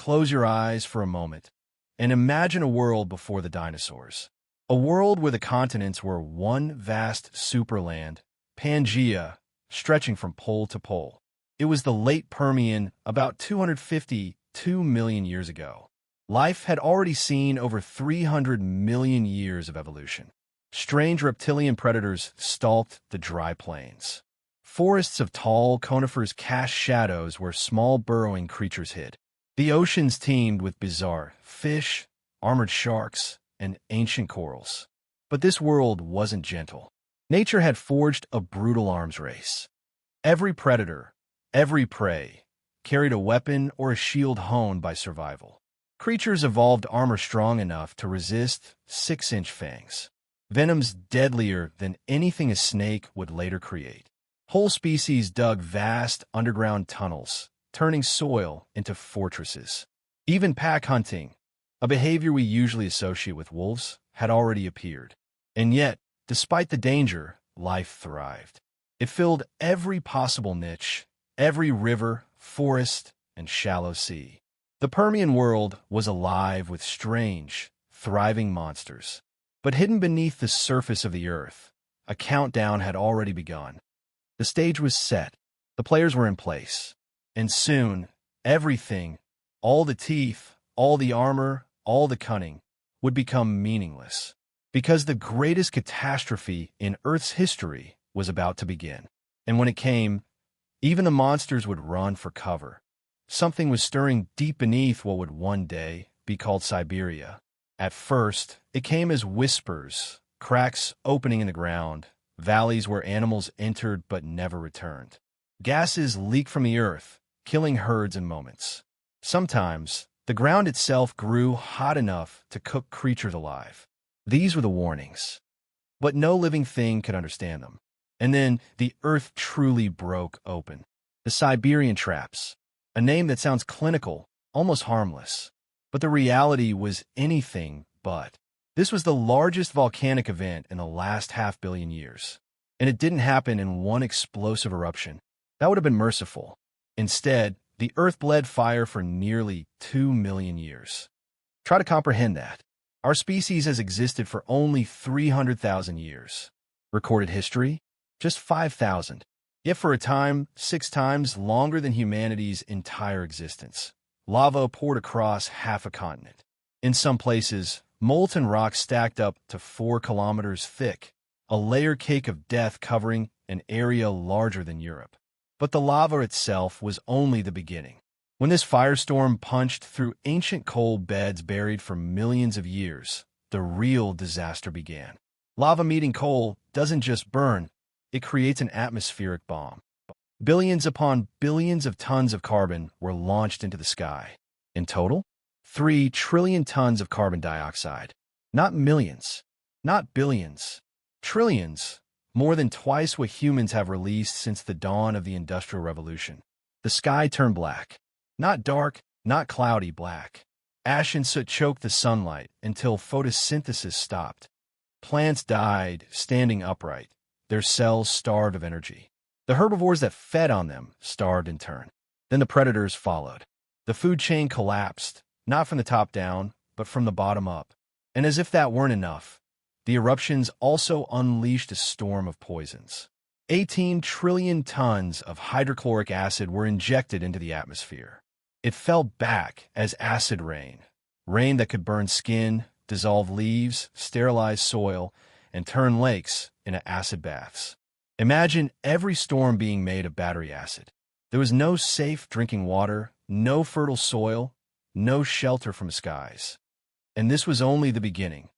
close your eyes for a moment and imagine a world before the dinosaurs. A world where the continents were one vast superland, Pangaea, stretching from pole to pole. It was the late Permian, about 252 million years ago. Life had already seen over 300 million years of evolution. Strange reptilian predators stalked the dry plains. Forests of tall conifers cast shadows where small burrowing creatures hid. The oceans teemed with bizarre fish, armored sharks, and ancient corals. But this world wasn't gentle. Nature had forged a brutal arms race. Every predator, every prey, carried a weapon or a shield honed by survival. Creatures evolved armor strong enough to resist 6-inch fangs, venoms deadlier than anything a snake would later create. Whole species dug vast underground tunnels, turning soil into fortresses. Even pack hunting, a behavior we usually associate with wolves, had already appeared. And yet, despite the danger, life thrived. It filled every possible niche, every river, forest, and shallow sea. The Permian world was alive with strange, thriving monsters. But hidden beneath the surface of the earth, a countdown had already begun. The stage was set, the players were in place, and soon, everything, all the teeth, all the armor, all the cunning, would become meaningless. Because the greatest catastrophe in Earth's history was about to begin. And when it came, even the monsters would run for cover. Something was stirring deep beneath what would one day be called Siberia. At first, it came as whispers, cracks opening in the ground, valleys where animals entered but never returned. Gases leaked from the earth, killing herds in moments. Sometimes, the ground itself grew hot enough to cook creatures alive. These were the warnings. But no living thing could understand them. And then, the earth truly broke open. The Siberian traps. A name that sounds clinical, almost harmless. But the reality was anything but. This was the largest volcanic event in the last half-billion years. And it didn't happen in one explosive eruption. That would have been merciful. Instead, the Earth bled fire for nearly 2 million years. Try to comprehend that. Our species has existed for only 300,000 years. Recorded history? Just 5,000. Yet for a time, 6 times longer than humanity's entire existence. Lava poured across half a continent. In some places, molten rock stacked up to 4 kilometers thick, a layer cake of death covering an area larger than Europe. But the lava itself was only the beginning. When this firestorm punched through ancient coal beds buried for millions of years, the real disaster began. Lava meeting coal doesn't just burn, it creates an atmospheric bomb. Billions upon billions of tons of carbon were launched into the sky. In total, 3 trillion tons of carbon dioxide. Not millions, not billions, trillions, more than twice what humans have released since the dawn of the Industrial Revolution. The sky turned black. Not dark, not cloudy black. Ash and soot choked the sunlight until photosynthesis stopped. Plants died standing upright, their cells starved of energy. The herbivores that fed on them starved in turn. Then the predators followed. The food chain collapsed, not from the top down, but from the bottom up. And as if that weren't enough, the eruptions also unleashed a storm of poisons. 18 trillion tons of hydrochloric acid were injected into the atmosphere. It fell back as acid rain, rain that could burn skin, dissolve leaves, sterilize soil, and turn lakes into acid baths. Imagine every storm being made of battery acid. There was no safe drinking water, no fertile soil, no shelter from skies. And this was only the beginning.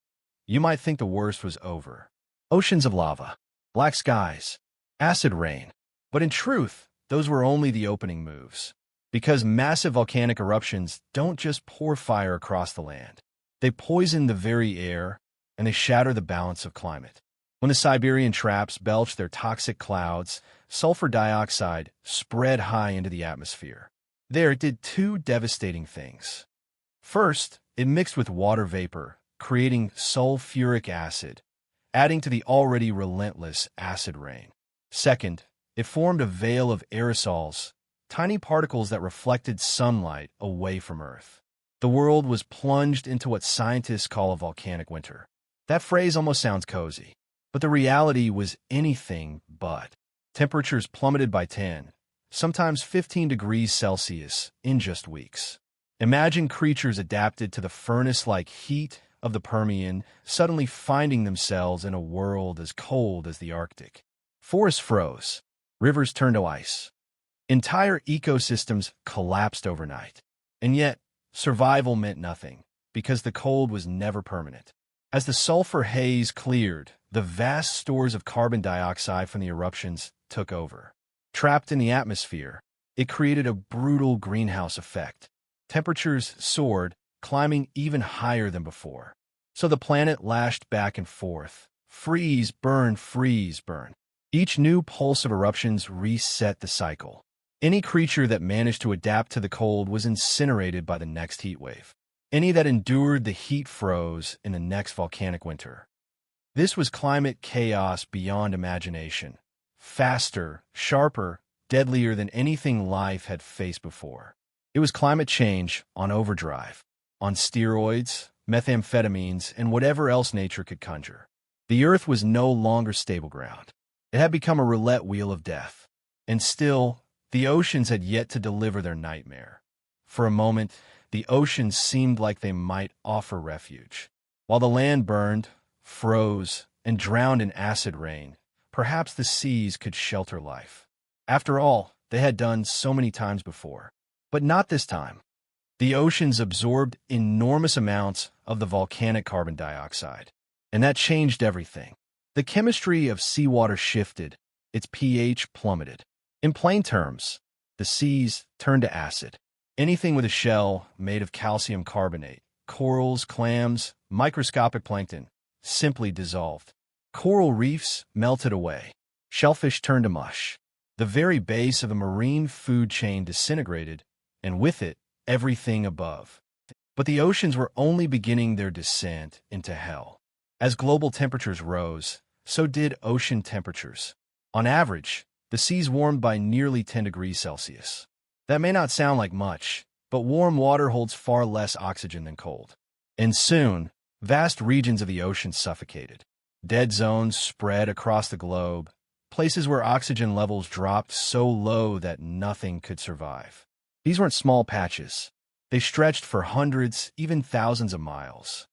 You might think the worst was over. Oceans of lava, black skies, acid rain. But in truth, those were only the opening moves. Because massive volcanic eruptions don't just pour fire across the land. They poison the very air, and they shatter the balance of climate. When the Siberian traps belched their toxic clouds, sulfur dioxide spread high into the atmosphere. There, it did 2 devastating things. First, it mixed with water vapor, creating sulfuric acid, adding to the already relentless acid rain. Second, it formed a veil of aerosols, tiny particles that reflected sunlight away from Earth. The world was plunged into what scientists call a volcanic winter. That phrase almost sounds cozy, but the reality was anything but. Temperatures plummeted by 10, sometimes 15 degrees Celsius in just weeks. Imagine creatures adapted to the furnace-like heat of the Permian suddenly finding themselves in a world as cold as the Arctic. Forests froze, rivers turned to ice. Entire ecosystems collapsed overnight. And yet, survival meant nothing, because the cold was never permanent. As the sulfur haze cleared, the vast stores of carbon dioxide from the eruptions took over. Trapped in the atmosphere, it created a brutal greenhouse effect. Temperatures soared, climbing even higher than before. So the planet lashed back and forth. Freeze, burn, freeze, burn. Each new pulse of eruptions reset the cycle. Any creature that managed to adapt to the cold was incinerated by the next heat wave. Any that endured the heat froze in the next volcanic winter. This was climate chaos beyond imagination. Faster, sharper, deadlier than anything life had faced before. It was climate change on overdrive, on steroids, methamphetamines, and whatever else nature could conjure. The Earth was no longer stable ground. It had become a roulette wheel of death. And still, the oceans had yet to deliver their nightmare. For a moment, the oceans seemed like they might offer refuge. While the land burned, froze, and drowned in acid rain, perhaps the seas could shelter life. After all, they had done so many times before. But not this time. The oceans absorbed enormous amounts of the volcanic carbon dioxide, and that changed everything. The chemistry of seawater shifted, its pH plummeted. In plain terms, the seas turned to acid. Anything with a shell made of calcium carbonate, corals, clams, microscopic plankton, simply dissolved. Coral reefs melted away. Shellfish turned to mush. The very base of the marine food chain disintegrated, and with it, everything above. But the oceans were only beginning their descent into hell. As global temperatures rose, so did ocean temperatures. On average, the seas warmed by nearly 10 degrees Celsius. That may not sound like much, but warm water holds far less oxygen than cold. And soon, vast regions of the ocean suffocated. Dead zones spread across the globe, places where oxygen levels dropped so low that nothing could survive. These weren't small patches. They stretched for hundreds, even thousands of miles.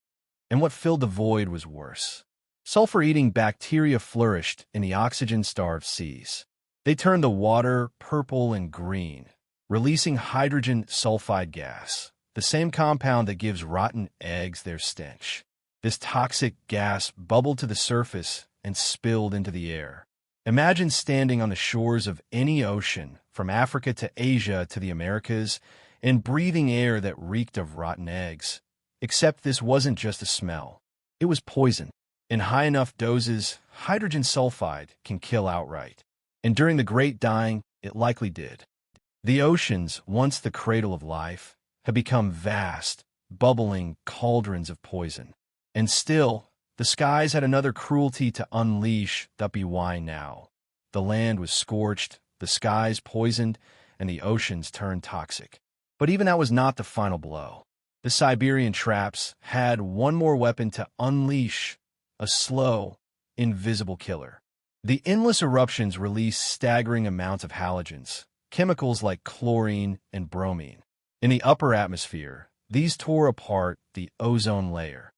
And what filled the void was worse. Sulfur-eating bacteria flourished in the oxygen-starved seas. They turned the water purple and green, releasing hydrogen sulfide gas, the same compound that gives rotten eggs their stench. This toxic gas bubbled to the surface and spilled into the air. Imagine standing on the shores of any ocean, from Africa to Asia to the Americas, and breathing air that reeked of rotten eggs. Except this wasn't just a smell. It was poison. In high enough doses, hydrogen sulfide can kill outright. And during the Great Dying, it likely did. The oceans, once the cradle of life, had become vast, bubbling cauldrons of poison. And still, the skies had another cruelty to unleash that be why now. The land was scorched, the skies poisoned, and the oceans turned toxic. But even that was not the final blow. The Siberian traps had one more weapon to unleash, a slow, invisible killer. The endless eruptions released staggering amounts of halogens, chemicals like chlorine and bromine. In the upper atmosphere, these tore apart the ozone layer,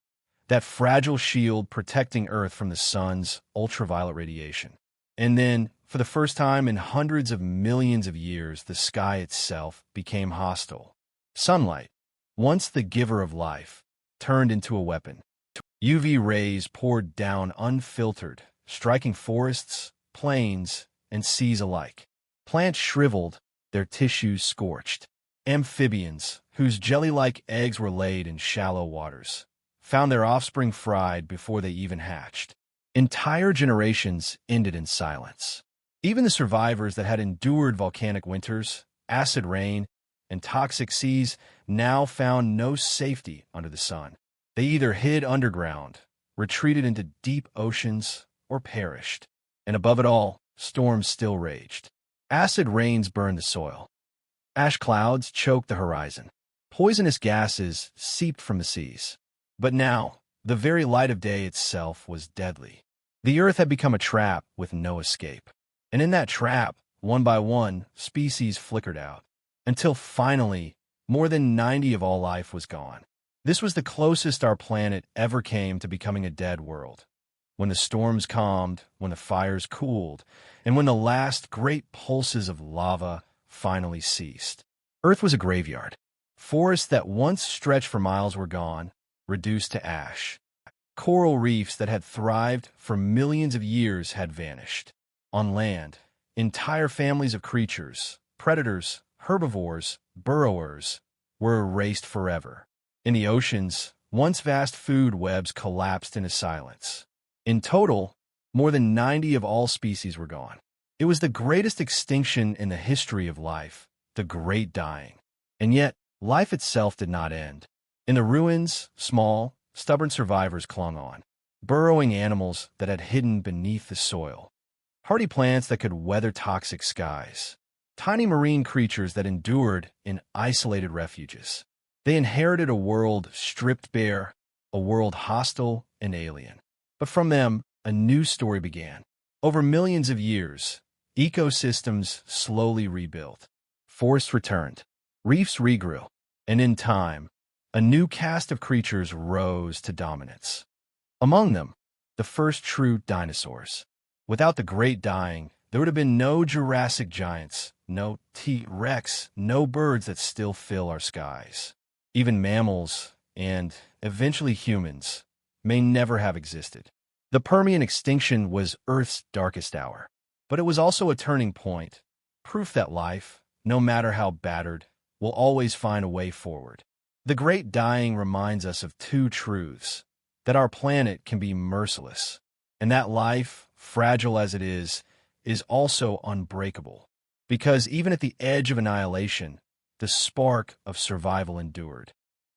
that fragile shield protecting Earth from the sun's ultraviolet radiation. And then, for the first time in hundreds of millions of years, the sky itself became hostile. Sunlight, once the giver of life, turned into a weapon. UV rays poured down unfiltered, striking forests, plains, and seas alike. Plants shriveled, their tissues scorched. Amphibians, whose jelly-like eggs were laid in shallow waters, found their offspring fried before they even hatched. Entire generations ended in silence. Even the survivors that had endured volcanic winters, acid rain, and toxic seas now found no safety under the sun. They either hid underground, retreated into deep oceans, or perished. And above it all, storms still raged. Acid rains burned the soil. Ash clouds choked the horizon. Poisonous gases seeped from the seas. But now, the very light of day itself was deadly. The earth had become a trap with no escape. And in that trap, one by one, species flickered out, until finally, more than 90 of all life was gone. This was the closest our planet ever came to becoming a dead world. When the storms calmed, when the fires cooled, and when the last great pulses of lava finally ceased. Earth was a graveyard. Forests that once stretched for miles were gone, reduced to ash. Coral reefs that had thrived for millions of years had vanished. On land, entire families of creatures, predators, herbivores, burrowers, were erased forever. In the oceans, once vast food webs collapsed into silence. In total, more than 90 of all species were gone. It was the greatest extinction in the history of life, the Great Dying. And yet, life itself did not end. In the ruins, small, stubborn survivors clung on, burrowing animals that had hidden beneath the soil, hardy plants that could weather toxic skies, tiny marine creatures that endured in isolated refuges. They inherited a world stripped bare, a world hostile and alien. But from them, a new story began. Over millions of years, ecosystems slowly rebuilt. Forests returned, reefs regrew, and in time, a new caste of creatures rose to dominance. Among them, the first true dinosaurs. Without the Great Dying, there would have been no Jurassic giants, no T-Rex, no birds that still fill our skies. Even mammals, and eventually humans, may never have existed. The Permian extinction was Earth's darkest hour, but it was also a turning point, proof that life, no matter how battered, will always find a way forward. The Great Dying reminds us of two truths: that our planet can be merciless, and that life, fragile as it is also unbreakable. Because even at the edge of annihilation, the spark of survival endured.